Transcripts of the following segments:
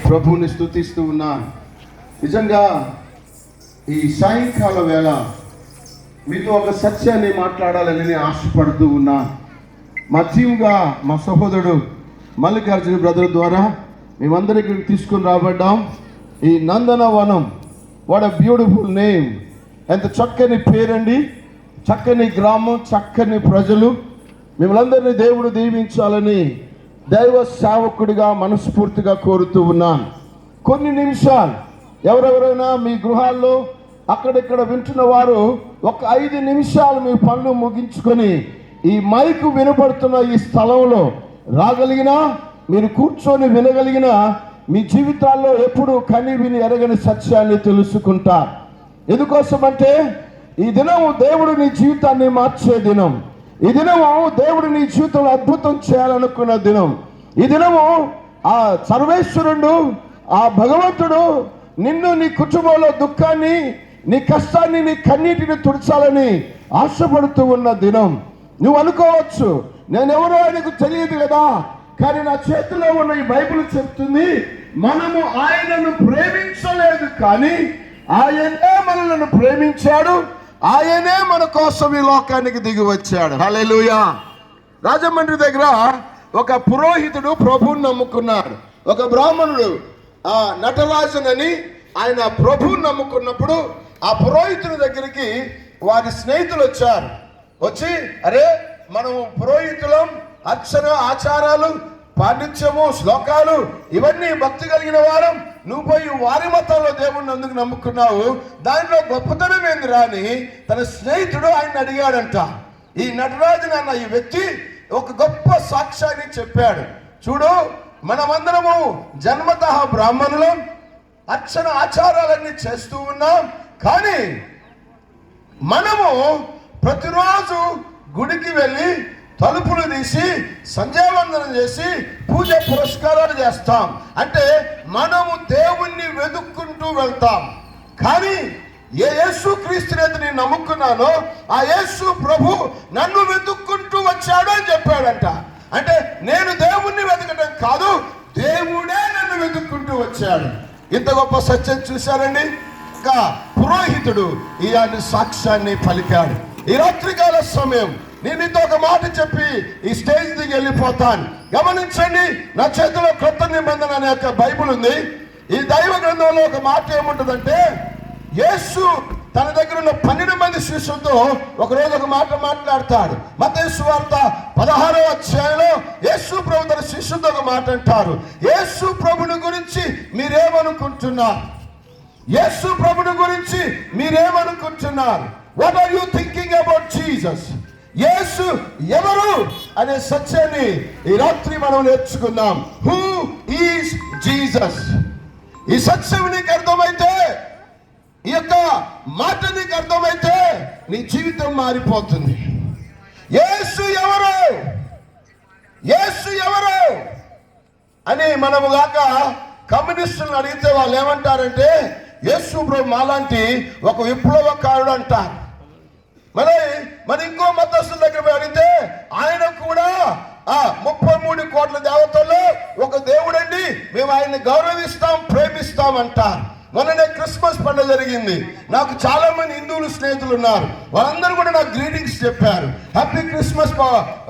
ప్రభువుని స్తుతిస్తూ ఉన్నాను. నిజంగా ఈ సాయంకాల వేళ మీతో ఒక సత్యాన్ని మాట్లాడాలని నేను ఆశపడుతూ ఉన్నాను. మా టీమ్గా మా సహోదరుడు మల్లికార్జున బ్రదర్ ద్వారా మేమందరికీ తీసుకుని రాబడ్డాం. ఈ నందనవనం, వాట్ ఎ బ్యూటిఫుల్ నేమ్. ఎంత చక్కని పేరండి, చక్కని గ్రామం, చక్కని ప్రజలు. మిమ్మల్ందరినీ దేవుడు దీవించాలని దైవ సేవకుడిగా మనస్ఫూర్తిగా కోరుతూ ఉన్నాను. కొన్ని నిమిషాలు ఎవరెవరైనా మీ గృహాల్లో అక్కడిక్కడ వింటున్న వారు ఒక 5 నిమిషాలు మీ పనులు ముగించుకొని ఈ మైకు వినపడుతున్న ఈ స్థలంలో రాగలిగినా, మీరు కూర్చొని వినగలిగిన, మీ జీవితాల్లో ఎప్పుడు కని విని ఎరగని సత్యాన్ని తెలుసుకుంటారు. ఎందుకోసమంటే ఈ దినము దేవుడు నీ జీవితాన్ని మార్చే దినం. ఈ దినము దేవుడు నీ జీవితంలో అద్భుతం చేయాలనుకున్న దినం. ఈ దినము ఆ సర్వేశ్వరుడు, ఆ భగవంతుడు నిన్ను, నీ కుటుంబంలో దుఃఖాన్ని, నీ కష్టాన్ని, నీ కన్నీటిని తుడచాలని ఆశపడుతూ ఉన్న దినం. నువ్వు అనుకోవచ్చు, నేనెవరో ఆయనకు తెలియదు కదా, కానీ నా చేతిలో ఉన్న ఈ బైబిల్ చెప్తుంది, మనము ఆయనను ప్రేమించలేదు కానీ ఆయనే మనలను ప్రేమించాడు, ఆయనే మన కోసం ఈ లోకానికి దిగి వచ్చాడు. హల్లెలూయా. రాజమండ్రి దగ్గర ఒక పురోహితుడు ప్రభువుని నమ్ముకున్నాడు. ఒక బ్రాహ్మణుడు నటరాజన్ అని ఆయన ప్రభువుని నమ్ముకున్నప్పుడు ఆ పురోహితుడి దగ్గరికి వారి స్నేహితులు వచ్చారు. వచ్చి, అరే మనం పురోహితులం, అర్చన, ఆచారాలు, పాండిత్యము, శ్లోకాలు ఇవన్నీ భక్తి కలిగిన వారం, నువ్వు పోయి వారి మతంలో దేవుణ్ణి అందుకు నమ్ముకున్నావు, దానిలో గొప్పతనం ఏంది రాని తన స్నేహితుడు ఆయన అడిగాడంట. ఈ నటరాజన్ అన్న ఈ వ్యక్తి ఒక గొప్ప సాక్ష్యాన్ని చెప్పాడు. చూడు, మనమందరము జన్మతః బ్రాహ్మణులం, అర్చన ఆచారాలన్నీ చేస్తూ ఉన్నాం, కానీ మనము ప్రతిరోజు గుడికి వెళ్ళి తలుపులు తీసి సంధ్యావందనం చేసి పూజ పురస్కారాలు చేస్తాం. అంటే మనము దేవుణ్ణి వెతుక్కుంటూ వెళ్తాం. కానీ ఏ యేసు క్రీస్తుని నేను నమ్ముకున్నానో ఆ యేసు ప్రభు నన్ను వెతుక్కుంటూ వచ్చాడు అని చెప్పాడంట. అంటే నేను దేవుణ్ణి వెతకడం కాదు, దేవుడే నన్ను వెతుక్కుంటూ వచ్చాడు. ఇంత గొప్ప సత్యం చూశారండి. ఇంకా పురోహితుడు ఇలాంటి సాక్ష్యాన్ని పలికాడు. ఈ రాత్రికాల సమయం నేను ఇంత ఒక మాట చెప్పి ఈ స్టేజ్ దిగి వెళ్ళిపోతాను. గమనించండి, నా చేతిలో క్రొత్త నిబంధన అనే ఒక బైబిల్ ఉంది. ఈ దైవ గ్రంథంలో ఒక మాట ఏముంటుందంటే, యేసు తన దగ్గర ఉన్న 12 మంది శిష్యులతో ఒకరోజు ఒక మాట మాట్లాడతాడు. మత్తయి సువార్త 16వ అధ్యాయంలో యేసు ప్రభు తన శిష్యులతో ఒక మాట అంటారు. యేసు ప్రభుని గురించి మీరేమనుకుంటున్నారు? యేసు ప్రభుని గురించి మీరేమనుకుంటున్నారు? What are you thinking about Jesus? Yesu ఎవరు అనే సత్యాన్ని ఈ రాత్రి మనం నేర్చుకుందాం. Who is Jesus? ఈ సత్యం నీకు అర్థమైతే, ఈ యొక్క మాట నీకు అర్థమైతే నీ జీవితం మారిపోతుంది. యేసు ఎవరు, యేసు ఎవరు అని మనము గాక కమ్యూనిస్టులను అడిగితే వాళ్ళు ఏమంటారంటే, యేసు ప్రభు మాలాంటి ఒక విప్లవకారుడు అంటారు. మరి ఇంకో మతస్థుల దగ్గర అడిగితే ఆయన కూడా 33 కోట్ల దేవతల్లో ఒక దేవుడండి, మేము ఆయన్ని గౌరవిస్తాం, ప్రేమిస్తాం అంటారు. మొన్ననే క్రిస్మస్ పండుగ జరిగింది. నాకు చాలా మంది హిందువులు స్నేహితులు ఉన్నారు. వాళ్ళందరూ కూడా నాకు గ్రీటింగ్స్ చెప్పారు. హ్యాపీ క్రిస్మస్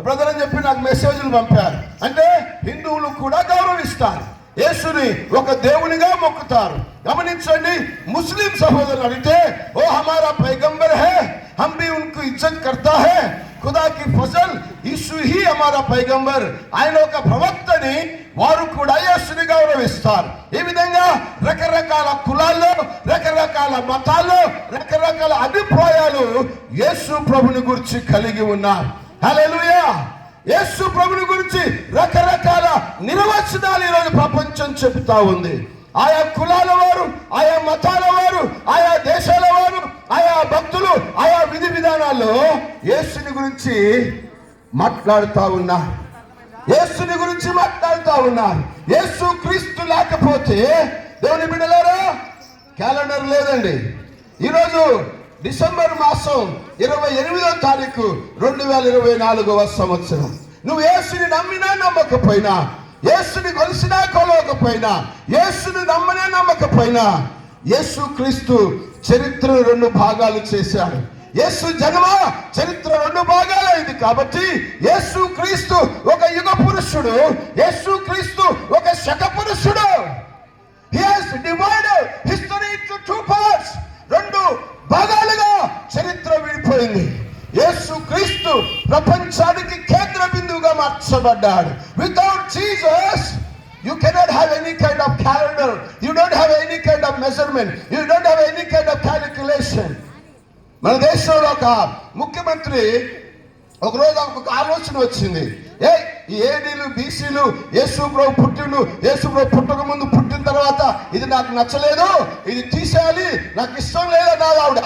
బ్రదర్ అని చెప్పి నాకు మెసేజ్లు పంపారు. అంటే హిందువులు కూడా గౌరవిస్తారు, యేసుని ఒక దేవునిగా మొక్కుతారు. గమనించండి, ముస్లిం సహోదరులు అడిగితే, ఓ హమారా పైగంబర్ హై, हम भी उनको इज्जत करता है, खुदा की फजल यीशु ही हमारा पैगंबर, ఆయన ఒక ప్రవక్తని వారు కూడా యేసుని గౌరవిస్తారు. ఈ విధంగా రకరకాల కులాల్లో, రకరకాల మతాల్లో, రకరకాల అభిప్రాయాలు యేసు ప్రభుని గురించి కలిగి ఉన్నారు. హల్లెలూయా. యేసు ప్రభుని గురించి రకరకాల నిర్వచనాలు ఈరోజు ప్రపంచం చెబుతా ఉంది. ఆయా కులాల వారు, ఆయా మతాల వారు, ఆయా దేశాల వారు, ఆయా భక్తులు, ఆయా విధి విధానాల్లో యేసుని గురించి మాట్లాడుతూ ఉన్నారు. యేసుని గురించి మాట్లాడుతూ ఉన్నారు. యేసు క్రీస్తు లేకపోతే దేవుని బిడ్డలారా క్యాలెండర్ లేదండి. ఈరోజు డిసెంబర్ మాసం 28వ తారీఖు 2024వ సంవత్సరం. నువ్వు యేసుని నమ్మినా నమ్మకపోయినా యేసుని కొలిసినా కొలవకపోయినా, యేసుని నమ్మకపోయినా, యేసు క్రీస్తు చరిత్ర 2 భాగాలు చేశాడు. యేసు జన్మ చరిత్ర 2 భాగాలైంది. కాబట్టి యేసు క్రీస్తు ఒక యుగ పురుషుడు, యేసు క్రీస్తు ఒక శక పురుషుడు. He has divided history into 2 parts. 2 భాగాలుగా చరిత్ర విడిపోయింది. యేసు క్రీస్తు ప్రపంచానికి కేంద్ర బిందువుగా మార్చబడ్డాడు. Without Jesus you cannot have any kind of calendar, you don't have any kind of measurement, you don't have any kind of calculation. మన దేశంలో ఒక ముఖ్యమంత్రి ఒకరోజు ఒక ఆలోచన వచ్చింది. ఈ ఏడీలు బీసీలు యేసు ప్రభు పుట్టక ముందు పుట్టిన తర్వాత ఇది నాకు నచ్చలేదు, ఇది తీసేయాలి, నాకు ఇష్టం లేదన్నది ఆవిడ.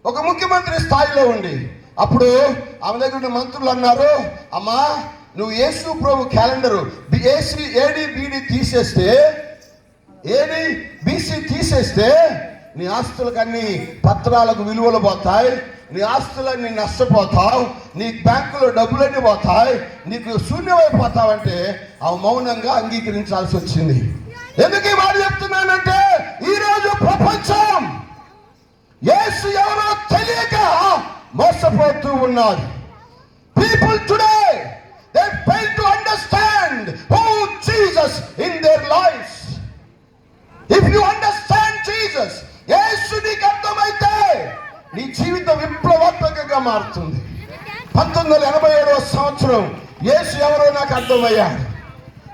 ఒక ముఖ్యమంత్రి స్థాయిలో ఉండి అప్పుడు ఆమె దగ్గర ఉన్న మంత్రులు అన్నారు, అమ్మా నువ్వు యేసు ప్రభు క్యాలెండరు ఏడీ బీడీ తీసేస్తే, ఏడీ బీసీ తీసేస్తే నీ ఆస్తులకన్నీ పత్రాలకు విలువలు పోతాయి, నీ ఆస్తులన్నీ నష్టపోతావు, నీ బ్యాంకులో డబ్బులన్నీ పోతాయి, నీకు శూన్యమైపోతావంటే ఆ మౌనంగా అంగీకరించాల్సి వచ్చింది. ఎందుకు ఈ మాట చెప్తున్నానంటే ఈరోజు ప్రపంచం యేసు ఎవరో తెలియక మోసపోతూ ఉన్నారు. People today they fail to understand who Jesus in their lives. If you understand Jesus, యేసు నీకు అర్థమైతే నీ జీవితం విప్లవాత్మకంగా మారుతుంది. 1987వ సంవత్సరం యేసు ఎవరో నాకు అర్థమయ్యాడు.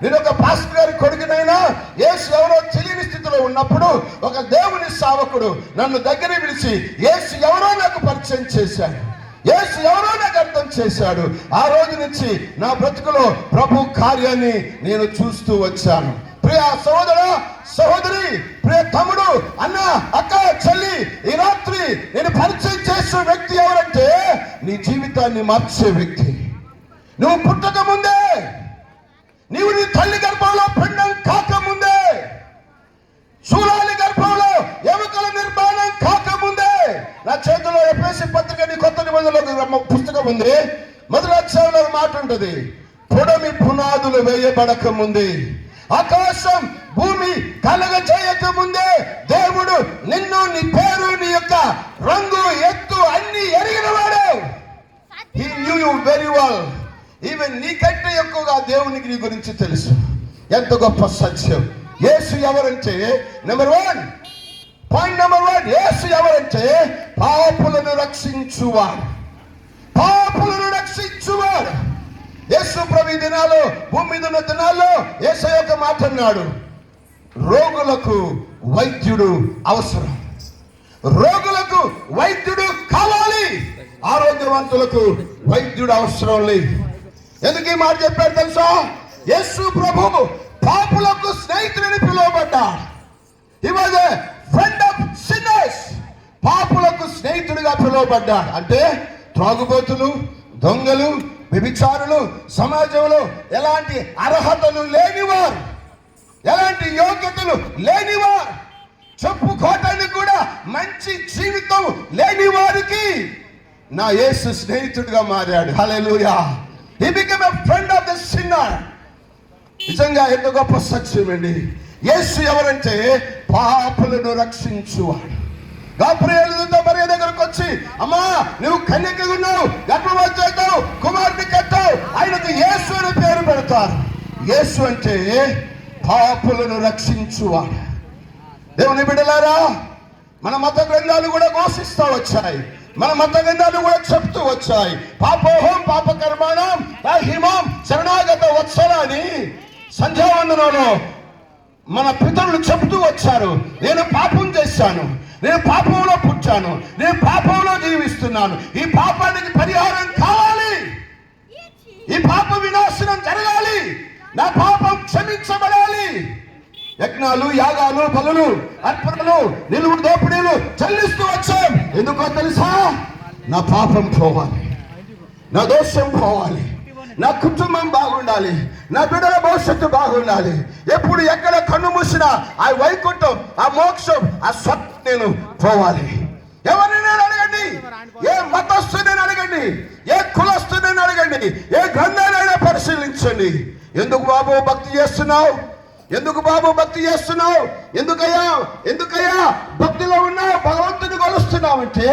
నేను ఒక పాస్టర్ గారి కొడుకునైనా యేసు ఎవరో తెలియని స్థితిలో ఉన్నప్పుడు ఒక దేవుని సేవకుడు నన్ను దగ్గర పిలిచి యేసు ఎవరో నాకు పరిచయం చేశాడు, యేసు ఎవరో నాకు అర్థం చేశాడు. ఆ రోజు నుంచి నా బ్రతుకులో ప్రభు కార్యాన్ని నేను చూస్తూ వచ్చాను. ప్రియ సహోదర సహోదరి, ప్రియ తమ్ముడు, అన్న, అక్క, చెల్లి, ఈ రాత్రి నేను పరిచయం చేసే వ్యక్తి ఎవరంటే నీ జీవితాన్ని మార్చే వ్యక్తి. నువ్వు పుట్టక ముందే, నీవు నీ తల్లి గర్భంలో పిండం కాకముందే, శూలాలి గర్భంలో ఎముకల నిర్మాణం కాకముందే, నా చేతిలో ఎఫెసీ పత్రిక కొత్త నిబంధనలో పుస్తకం ఉంది. మొదటి అధ్యాయంలో మాట ఉంటుంది, పొడమి పునాదులు వేయబడక ముందే, ఆకాశం భూమి కలగ చేయక ముందే దేవుడు నిన్ను, నీ పేరు, నీ యొక్క రంగు, ఎత్తు అన్ని ఎరిగినవాడు. He knew you very well. Even నీకంటే ఎక్కువగా దేవునికి నీ గురించి తెలుసు. ఎంత గొప్ప సత్యం. యేసు ఎవరంటే పాయింట్ నెంబర్ 1, యేసు ఎవరంటే పాపులను రక్షించువాడు. పాపులను రక్షించువాడు. యేసు ప్రభు దినాల్లో, భూమి మీద ఉన్న దినాల్లో యేసయ్య ఒక మాట అన్నాడు, రోగులకు వైద్యుడు అవసరం, రోగులకు వైద్యుడు కావాలి, ఆరోగ్యవంతులకు వైద్యుడు అవసరం లేదు. ఎందుకు ఈ మాట చెప్పారు తెలుసా? యేసు ప్రభు పాపులకు స్నేహితుడిని పిలువబడ్డాడు. He was a friend of sinners. పాపులకు స్నేహితుడిగా పిలువబడ్డాడు. అంటే త్రాగుబోతులు, దొంగలు, వ్యభిచారులు, సమాజంలో ఎలాంటి అర్హతలు లేనివారు, ఎలాంటి యోగ్యతలు లేనివారు, చెప్పుకోవటానికి కూడా మంచి జీవితం లేని వారికి నా యేసు స్నేహితుడిగా మారాడు. హల్లెలూయా. He became a friend of the sinner. నిజంగా ఎంత గొప్ప సత్యం అండి. యేసు ఎవరంటే పాపులను రక్షించువాడు. గాబ్రియేలు దూత మరియ దగ్గరకు వచ్చి, అమ్మా నువ్వు కన్యకగా ఉన్నావు, గర్భవతి అవుతావు, కుమారుని కట్టావు, ఆయనకు యేసు అని పేరు పెడతారు. యేసు అంటే పాపులను రక్షించువాడు. దేవుని బిడ్డలారా, మన మత గ్రంథాలు కూడా ఘోషిస్తూ వచ్చాయి, మన మత గ్రంథాలు కూడా చెప్తూ వచ్చాయి. పాపోహం పాపకర్మాణం హిమం శరణాగత వత్సలాని సంధ్యావందనంలో మన పితరులు చెప్తూ వచ్చారు. నేను పాపం చేశాను, నేను పాపంలో పుట్టాను, నేను పాపంలో జీవిస్తున్నాను, ఈ పాపానికి పరిహారం కావాలి, ఈ పాప వినాశనం జరగాలి, నా పాపం క్షమించబడాలి. యజ్ఞాలు, యాగాలు, బలులు, అర్పణలు, నిలువు దోపిడీలు చెల్లిస్తూ వచ్చాం. ఎందుకో తెలుసా? నా పాపం పోవాలి, నా దోషం పోవాలి, నా కుటుంబం బాగుండాలి, నా బిడ్డల భవిష్యత్తు బాగుండాలి. ఎప్పుడు ఎక్కడ కన్ను మూసినా ఆ వైకుంఠం, ఆ మోక్షం, ఆ స్వర్గం నేను పోవాలి. ఎవరిని అడగండి, ఏ మతస్థుని అడగండి, ఏ కులస్థుని అడగండి, ఏ గ్రంథాలైనా పరిశీలించండి. ఎందుకు బాబు భక్తి చేస్తున్నావు? ఎందుకు బాబు భక్తి చేస్తున్నావు? ఎందుకయ్యా భక్తిలో ఉన్నావు, భగవంతుని కొలుస్తున్నావు అంటే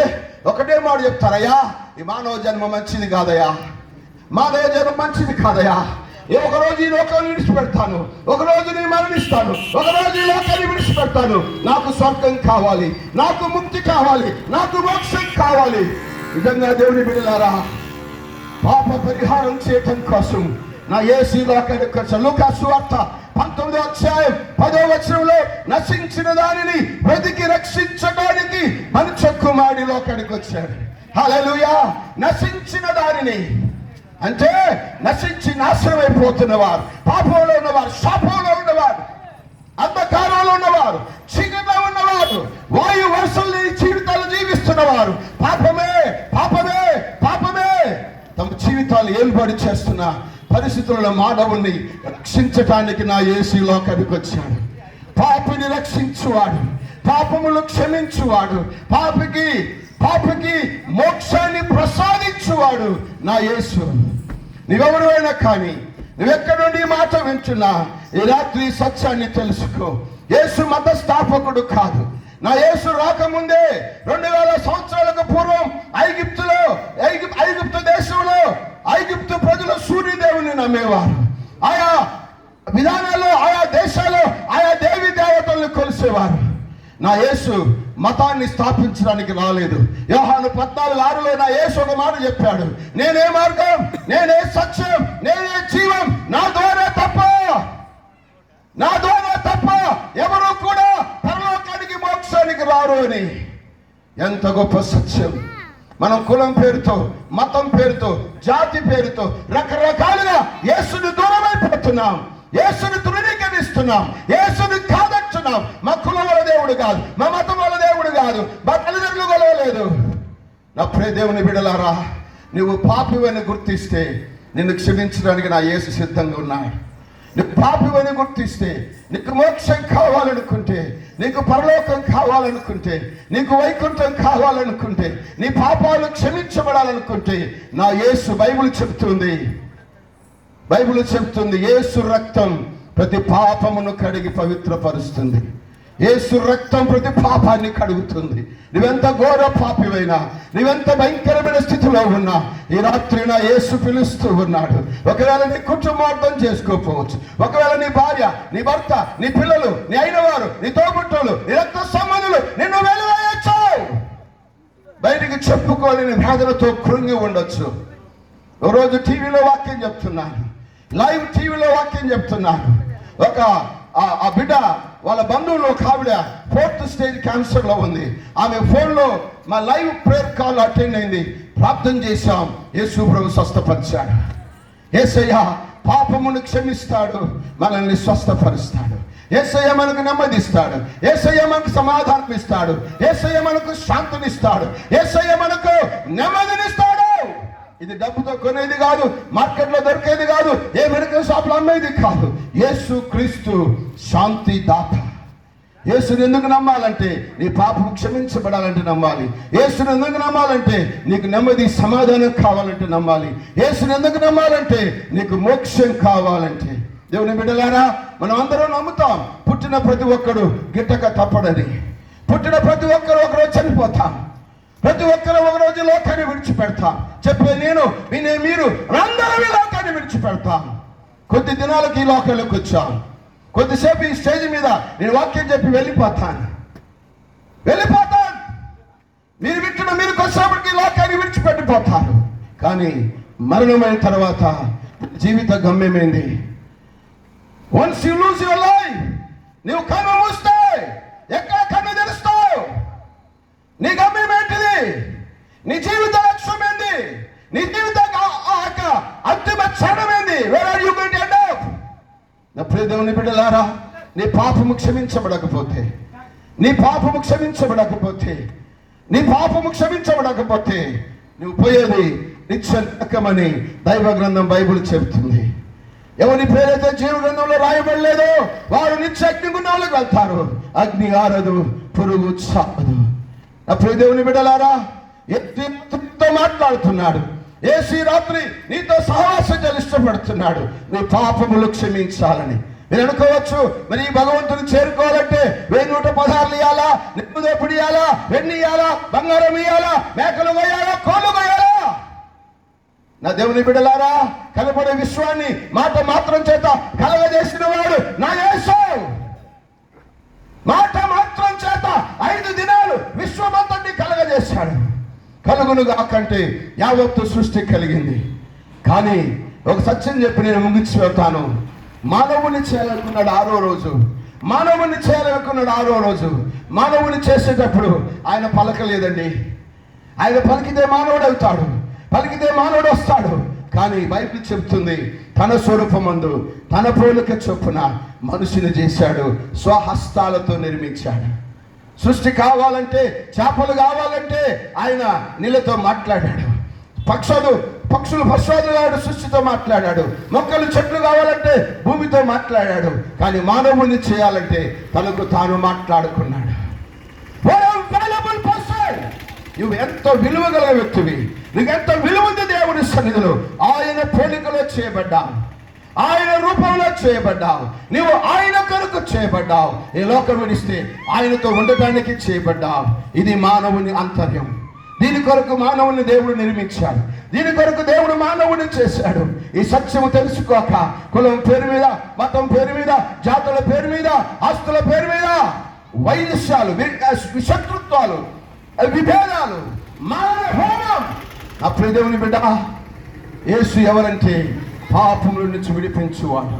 ఒకటే మాట చెప్తారయ్యా, ఈ మానవ జన్మ మంచిది కాదయ్యా, మానవ జన్మ మంచిది కాదయ్యా. ఒకరోజు ఈ లోకాన్ని విడిచిపెడతాను, ఒకరోజు నేను మరణిస్తాను, ఒకరోజు ఈ లోకాన్ని విడిచిపెడతాను. నాకు స్వర్గం కావాలి, నాకు ముక్తి కావాలి, నాకు మోక్షం కావాలి. నిజంగా దేవుని బిడ్డలారా, పాప పరిహారం చేయటం కోసం నా యేసు లోకానికి వచ్చాడు. లూకా సువార్త 19వ అధ్యాయం 10వ వచనంలో నశించిన దానిని వెతికి రక్షించడానికి మనుష్య కుమారుడు లోకానికి వచ్చాడు. హల్లెలూయా. నశించిన దానిని అంటే నశించి నాశనం అయిపోతున్నవారు, పాపంలో ఉన్నవారు, శాపంలో ఉన్నవారు, అంధకారంలో ఉన్నవారు, చీకటిలో ఉన్నవారు, వాయు వర్షం లేని జీవితాలు జీవిస్తున్నవారు, పాపమే పాపమే పాపమే తమ జీవితాలు ఏలుబడి చేస్తున్న పరిస్థితుల్లో మానవుణ్ణి రక్షించటానికి నా యేసు లోకానికి వచ్చాడు. పాపిని రక్షించువాడు, పాపములు క్షమించువాడు, పాపికి మోక్షాన్ని ప్రసాదించువాడు నా యేసు. నువ్వెవరైనా కానీ, నువ్వెక్కడి నుండి మాట వింటున్నా, ఈ రాత్రి సత్యాన్ని తెలుసుకో. యేసు మత స్థాపకుడు కాదు. నా యేసు రాకముందే 2000 సంవత్సరాలకు పూర్వం ఐగుప్తు దేశంలో ఐగుప్తు ప్రజలు సూర్యదేవుని నమ్మేవారు. ఆయా విధానాల్లో, ఆయా దేశాల్లో ఆయా దేవి దేవతలను కొలిసేవారు. నా యేసు మతాన్ని స్థాపించడానికి రాలేదు. యోహాను 14:6లో నా యేసు ఒక మాట చెప్పాడు, నేనే మార్గం, నేనే సత్యం, నేనే జీవం, నా ద్వారా తప్ప ఎవరు కూడా పరలోకానికి మోక్షానికి రారు అని. ఎంత గొప్ప సత్యం! మనం కులం పేరుతో, మతం పేరుతో, జాతి పేరుతో రకరకాలుగా యేసుని దూరమైపోతున్నాం, యేసుని తృణీకరిస్తున్నాం, యేసుని కాదంటున్నాం. మా కులం వల్ల దేవుడు కాదు, మా మతం వల్ల దేవుడు కాదు, మా తల్లిదండ్రులు కొలవలేదు. నా ప్రియ దేవుని బిడ్డలారా, నువ్వు పాపివని గుర్తిస్తే నిన్ను క్షమించడానికి నా యేసు సిద్ధంగా ఉన్నాడు. నువ్వు పాపివని గుర్తిస్తే, నీకు మోక్షం కావాలనుకుంటే, నీకు పరలోకం కావాలనుకుంటే, నీకు వైకుంఠం కావాలనుకుంటే, నీ పాపాలు క్షమించబడాలనుకుంటే నా యేసు బైబిల్ చెప్తుంది యేసు రక్తం ప్రతి పాపమును కడిగి పవిత్రపరుస్తుంది. యేసు రక్తం ప్రతి పాపాన్ని కడుగుతుంది. నువ్వెంత ఘోర పాపివైనా, నువ్వెంత భయంకరమైన స్థితిలో ఉన్నా, ఈ రాత్రి నా యేసు పిలుస్తూ ఉన్నాడు. ఒకవేళ నీ కుటుంబం అర్థం చేసుకోకపోవచ్చు, ఒకవేళ నీ భార్య, నీ భర్త, నీ పిల్లలు, నీ అయినవారు, నీ తోబుట్టువులు, నీ రక్త సంబంధులు నిన్ను వెలువయొచ్చు, బయటికి చెప్పుకోలేని వేదనతో కృంగి ఉండొచ్చు. రోజు టీవీలో వాక్యం చెప్తున్నాను, లైవ్ టీవీలో వాక్యం చెప్తున్నాను. ఆ బిడ్డ వాళ్ళ బంధువులు ఒక ఆవిడ 4th స్టేజ్ క్యాన్సర్లో ఉంది. ఆమె ఫోన్లో మా లైవ్ ప్రేయర్ కాల్ అటెండ్ అయింది. ప్రార్థన చేశాం, యేసు ప్రభు స్వస్థపరిచాడు. యేసయ్య పాపమును క్షమిస్తాడు, మనల్ని స్వస్థపరుస్తాడు. యేసయ్య మనకు నెమ్మదిస్తాడు, యేసయ్య మనకు సమాధానం ఇస్తాడు, యేసయ్య మనకు శాంతినిస్తాడు, యేసయ్య మనకు నెమ్మదినిస్తాడు. ఇది డబ్బుతో కొనేది కాదు, మార్కెట్లో దొరికేది కాదు, ఏ మెడికల్ షాప్లో అమ్మేది కాదు. యేసు క్రీస్తు శాంతి దాత. యేసుని ఎందుకు నమ్మాలంటే నీ పాపం క్షమించబడాలంటే నమ్మాలి. యేసుని ఎందుకు నమ్మాలంటే నీకు నెమ్మది సమాధానం కావాలంటే నమ్మాలి. యేసుని ఎందుకు నమ్మాలంటే నీకు మోక్షం కావాలంటే. దేవుని బిడ్డలారా, మనం అందరం నమ్ముతాం, పుట్టిన ప్రతి ఒక్కడు గిట్టక తప్పడని. పుట్టిన ప్రతి ఒక్కరు ఒకరోజు చనిపోతాం, ప్రతి ఒక్కరు ఒకరోజు లోకాన్ని విడిచిపెడతాం. చెప్పే వినే మీరు అందరూ ఈ లోకాన్ని విడిచిపెడతాం. కొద్ది దినాలకు ఈ లోకంలోకి వచ్చాం, కొద్దిసేపు ఈ స్టేజ్ మీద నేను వాక్యం చెప్పి వెళ్ళిపోతాను. మీరు వింటున్న మీరు కొద్దిసేపటికి ఈ లోకాన్ని విడిచిపెట్టిపోతారు. కానీ మరణమైన తర్వాత జీవిత గమ్యమైంది. Once you lose your life, నువ్వు కన్ను మూస్తే ఎక్కడ కన్ను తెరుస్తావు? నీ గమ్యం ఏంటిది? నీ జీవిత లక్ష్యం ఏంది? నీ జీవిత అంతిమ క్షణం ఏంది? Where are you going to end up? నా ప్రియ దేవుని బిడ్డలారా, నీ పాపము క్షమించబడకపోతే నువ్వు పోయేది నిత్య నరకమని దైవ గ్రంథం బైబిల్ చెబుతుంది. ఎవరి పేరైతే జీవ గ్రంథంలో రాయబడలేదో వారు నిత్య అగ్నిగుండంలోకి వెళ్తారు. అగ్ని ఆరదు, పురుగు చావదు. నా ప్రియ దేవుని బిడ్డలారా, యేసుతో మాట్లాడుతున్నాడు. యేసు ఈ రాత్రి నీతో సహవాసం చేయాలని ఇష్టపడుతున్నాడు, నీ పాపములు క్షమించాలని. మీరు అనుకోవచ్చు, మరి ఈ భగవంతుని చేరుకోవాలంటే 1116 ఇయ్యాలా, నిప్పుదోపుడు ఇయ్యాలా, వెండి ఇయ్యాలా, బంగారం ఇయ్యాలా, మేకలు కొయ్యాలా, కోళ్ళు కొయ్యాలా? నా దేవుని బిడ్డలారా, కనబడే విశ్వాన్ని మాట మాత్రం చేత కలగజేసిన వాడు నా యేసు. మాట మాత్రం చేత 5 దినాలు విశ్వమంతటిని కలగజేశాడు. కలుగునుగా కంటే యావత్తు సృష్టి కలిగింది. కానీ ఒక సత్యం చెప్పి నేను ముగించి వెళ్తాను. మానవుని చేయాలనుకున్నాడు 6వ రోజు. మానవుని చేయాలనుకున్నాడు 6వ రోజు. మానవుని చేసేటప్పుడు ఆయన పలకలేదండి. ఆయన పలికితే మానవుడు అవుతాడు, పలికితే మానవుడు వస్తాడు. కానీ బైబిల్ చెప్తుంది, తన స్వరూపమందు తన పోలిక చొప్పున మనిషిని చేశాడు, స్వహస్తాలతో నిర్మించాడు. సృష్టి కావాలంటే, చేపలు కావాలంటే ఆయన నీళ్ళతో మాట్లాడాడు. పక్షులు పశువులు సృష్టితో మాట్లాడాడు. మొక్కలు చెట్లు కావాలంటే భూమితో మాట్లాడాడు. కానీ మానవుని చేయాలంటే తనకు తాను మాట్లాడుకున్నాడు. నువ్వు ఎంతో విలువ గల వ్యక్తివి, నీకు ఎంతో విలువ ఉంది దేవుని సన్నిధిలో. ఆయన పోలికలో చేయబడ్డావు, ఆయన రూపంలో చేయబడ్డావు, నీవు ఆయన కొరకు చేయబడ్డావు. ఈ లోకం విడిస్తే ఆయనతో ఉండటానికి చేయబడ్డావు. ఇది మానవుని అంతర్యం. దీని కొరకు మానవుని దేవుడు నిర్మించాడు, దీని కొరకు దేవుడు మానవుని చేశాడు. ఈ సత్యము తెలుసుకోక కులం పేరు మీద, మతం పేరు మీద, జాతుల పేరు మీద, ఆస్తుల పేరు మీద వైద్యాలు, శత్రుత్వాలు, విభేదాలు, మానవ హోమం. అప్పుడు దేవుని బిడ్డ, యేసు ఎవరంటే పాపముల నుంచి విడిపించేవాడు.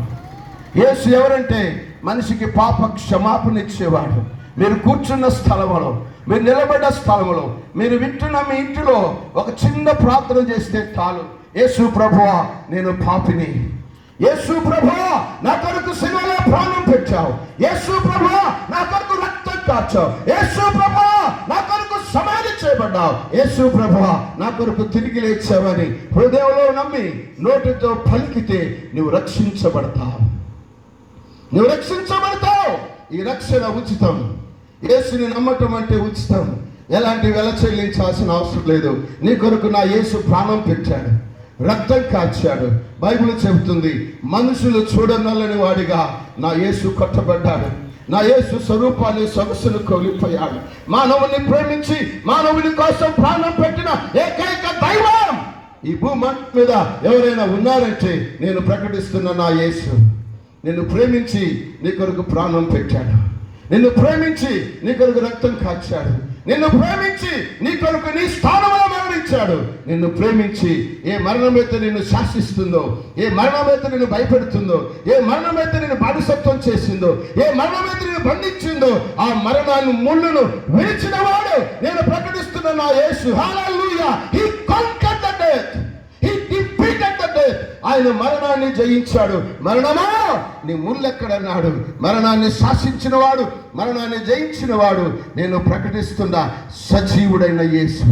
యేసు ఎవరంటే మనిషికి పాప క్షమాపణ ఇచ్చేవాడు. మీరు కూర్చున్న స్థలంలో, మీరు నిలబడ్డ స్థలంలో, మీరు వింటున్న మీ ఇంటిలో ఒక చిన్న ప్రార్థన చేస్తే చాలు. యేసు ప్రభువా, నేను పాపిని. యేసు ప్రభువా, నా కొరకు సిలువలో ప్రాణం పెట్టావు. యేసు ప్రభువా, నా కొరకు రక్తం కార్చావు. యేసు ప్రభువా, నా కొరకు సమాధి చేయబడ్డావు. యేసు ప్రభువా, నా కొరకు తిరిగి లేచావని హృదయంలో నమ్మి నోటితో పలికితే నువ్వు రక్షించబడతావు. నువ్వు రక్షించబడతావు. ఈ రక్షణ ఉచితం. యేసుని నమ్మటం అంటే ఉచితం. ఎలాంటి వెల చెల్లించాల్సిన అవసరం లేదు. నీ కొరకు నా యేసు ప్రాణం పెట్టాడు, రక్తం కాచాడు. బైబిల్ చెబుతుంది, మనుషులు చూడనల్లని వాడిగా నా యేసు కొట్టబడ్డాడు. నా యేసు స్వరూపాన్ని సొగసును కోల్పోయాడు. మానవుని ప్రేమించి మానవుని కోసం ప్రాణం పెట్టిన ఏకైక దైవం ఈ భూమండ మీద ఎవరైనా ఉన్నారంటే నేను ప్రకటిస్తున్న నా యేసు. నిన్ను ప్రేమించి నీ కొరకు ప్రాణం పెట్టాడు, నిన్ను ప్రేమించి నీ కొరకు రక్తం కాచాడు, నిన్ను ప్రేమించి నీ కొరకు నీ స్థానంలో మరణించాడు. నిన్ను ప్రేమించి ఏ మరణమైతే నిన్ను శాసిస్తుందో, ఏ మరణమైతే నిన్ను భయపెడుతుందో, ఏ మరణమైతే నిన్ను బానిసత్వం చేసిందో, ఏ మరణమైతే నిన్ను బంధించిందో, ఆ మరణాన్ని ముళ్ళను విరిచిన వాడు నేను ప్రకటిస్తున్న నా యేసు. హల్లెలూయా. He conquered the death. He defeated the death. ఆయన మరణాన్ని జయించాడు. మరణమా నీ ముళ్ళెక్కడన్నాడు. మరణాన్ని శాసించిన వాడు, మరణాన్ని జయించిన వాడు నేను ప్రకటిస్తున్న సజీవుడైన యేసు.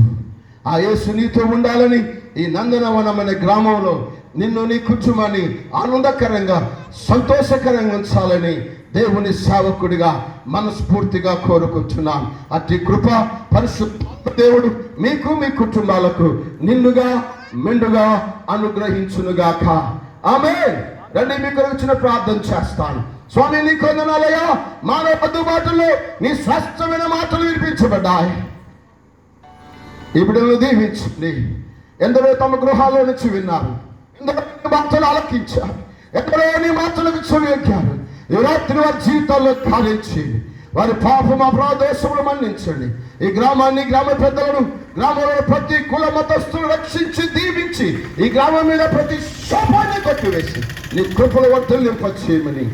ఆ యేసు నీతో ఉండాలని ఈ నందనవనం అనే గ్రామంలో నిన్ను, నీ కుటుంబాన్ని ఆనందకరంగా, సంతోషకరంగా ఉంచాలని దేవుని సేవకుడిగా మనస్ఫూర్తిగా కోరుకుంటున్నాను. అట్టి కృప పరిశుద్ధ దేవుడు మీకు, మీ కుటుంబాలకు నిన్నుగా మెండుగా అనుగ్రహించునుగాక. ఆమేన్. రండి, మీకు వచ్చిన ప్రార్థన చేస్తాను. స్వామి, నీ కొందనాలయ్యా, మానవ అందుబాటులో నీ శ్రేష్టమైన మాటలు వినిపించబడ్డాయి. ఈ బిడ్డలను దీవించండి. ఎందరో తమ గృహాల్లో నుంచి విన్నారు, ఎందరో మాటలు ఆలకించారు, ఎందరో నీ మాటలకు చెవియొగ్గారు. ఈ రాత్రి వారి జీవితాల్లో కాలించి వారి పాపం అపరాధోషములు మన్నించండి. ఈ గ్రామాన్ని, గ్రామ పెద్దలను, గ్రామంలో ప్రతి కుల మతస్థులు రక్షించి దీవించి ఈ గ్రామం మీద ప్రతి శాపాన్ని కొట్టివేసి నీ కృపల వర్తలు నింపచేయమని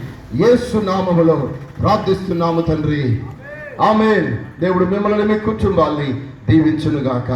యేసు నామములో ప్రార్థిస్తున్నాము తండ్రి. ఆమేన్. దేవుడు మిమ్మల్ని, మీ కుటుంబాన్ని దీవించునుగాక.